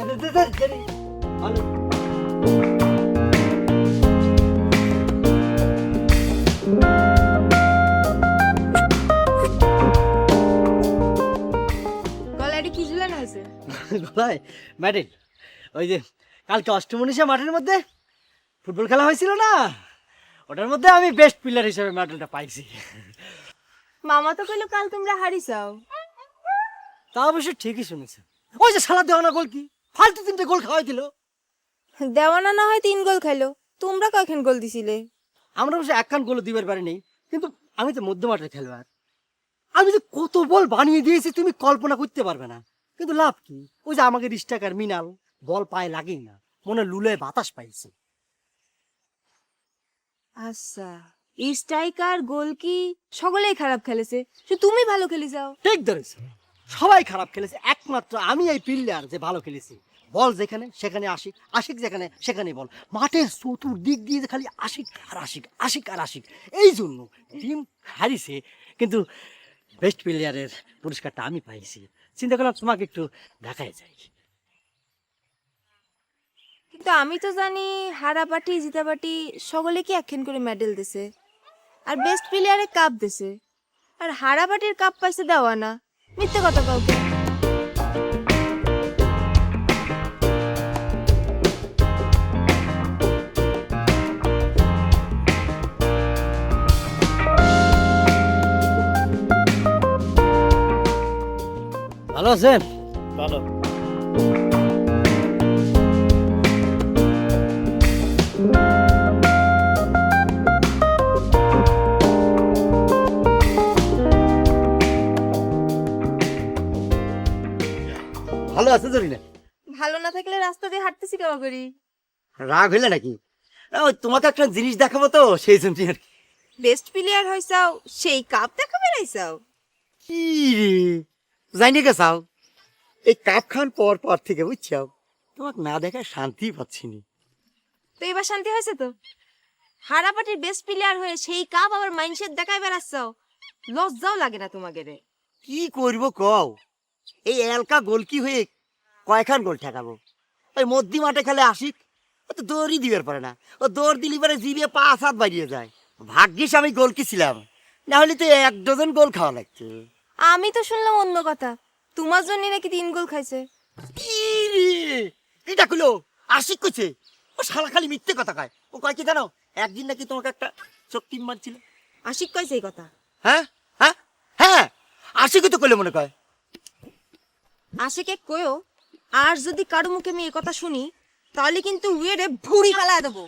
গলায় কি ঝুলানো আছে? গলায় মেডেল। ওই যে কালকে অষ্টমনীষা মাঠের মধ্যে ফুটবল খেলা হয়েছিল না, ওটার মধ্যে আমি বেস্ট প্লেয়ার হিসেবে মেডেলটা পাইছি। মামা তো কইলো কাল তোমরা হারিছাও। তা অবশ্য ঠিকই শুনেছে। ওই যে শালা দেওয়ানা গোল কি ফালতু 3টে গোল খাওয়াই দিল। দেওয়ানা না হয় 3 গোল খাইলো, তোমরা কয়খান গোল দিছিলে? আমরা অবশ্য একখান গোল দিবার পারিনি, কিন্তু আমি তো মধ্যমাঠের খেলোয়াড়, আমি যে কত বল বানিয়ে দিয়েছি তুমি কল্পনা করতে পারবে না। কিন্তু লাভ কি, ওই যে আমাকে স্ট্রাইকার মিনাল বল পায়ে লাগেই না, মনে লুলে বাতাস পাইছে। আচ্ছা, স্ট্রাইকার গোল কি সকলেই খারাপ খেলেছে, শুধু তুমি ভালো খেলে যাও? ঠিক ধরেছ, সবাই খারাপ খেলেছে, একমাত্র আমি এই প্লেয়ার যে ভালো খেলেছি। বল যেখানে সেখানে আশিক, আশিক যেখানে সেখানে বল, মাঠের চতুর্দিক দিয়ে খালি আশিক আর আশিক, আশিক আর আশিক। এই জন্য টিম হারিছে, কিন্তু বেস্ট প্লেয়ারের পুরস্কারটা আমি পাইছি। চিন্তা করলাম তোমাকে একটু দেখাই যাই। কিন্তু আমি তো জানি হারা পার্টি জিতা পার্টি সকলে কি একখান করে মেডেল দিছে, আর বেস্ট প্লেয়ারে কাপ দিছে, আর হারা পার্টির কাপ পাইছে দেওয়ানা। মিথ্যে কথা কাউকে। ভালো আছেন? ভালো। ভালো আছে ধরি না। ভালো না থাকলে রাস্তা দিয়ে হাঁটতেছি কেমন করি? রাগ হইলে নাকি? ওই তোমাকে একটা জিনিস দেখাবো তো, সেই জন্য আর কি। বেস্ট প্লেয়ার হইছাও, সেই কাপ দেখাবে রাইছাও? কি রে, জানি কে চাও? এই কাপ খান পর পর থেকে বুঝছাও, তোমাকে না দেখায় শান্তি পাচ্ছি নি। তো এবার শান্তি হয়েছে তো? হারা পার্টির বেস্ট প্লেয়ার হয়ে সেই কাপ আবার মাইন্ডসেট দেখাই বেড়াচ্ছাও, লজ্জাও লাগে না তোমাকে রে? কি করব কও, এই এলকা গোলকি হয়ে কয়খান গোল ঠেকাবো? ওই মধ্যি মাঠে খেলে আশিক, ও তো দৌড়ই দিবার পারে না, ও দৌড় দিলি পারে জিরিয়ে 5 হাত বাড়িয়ে যায়। ভাগ্যিস আমি গোলকি ছিলাম, না হলে তো 1 ডজন গোল খাওয়া লাগতো। আমি তো শুনলাম অন্য কথা, তোমার জন্য নাকি 3 গোল খাইছে। কি রে, এটা কইলো আশিক কইছে? ও শালা খালি মিথ্যে কথা কয়। ও কয় কি জানো, একদিন নাকি তোমাকে একটা চক্কি মারছিল। আশিক কইছে এই কথা? হ্যাঁ হ্যাঁ হ্যাঁ, আশিকই তো কইলে মনে কয়। আশিকে কইও, আর যদি কারো মুখে আমি এই কথা শুনি তাহলে কিন্তু উয়েরে ভুড়ি ফেলায় দেবো।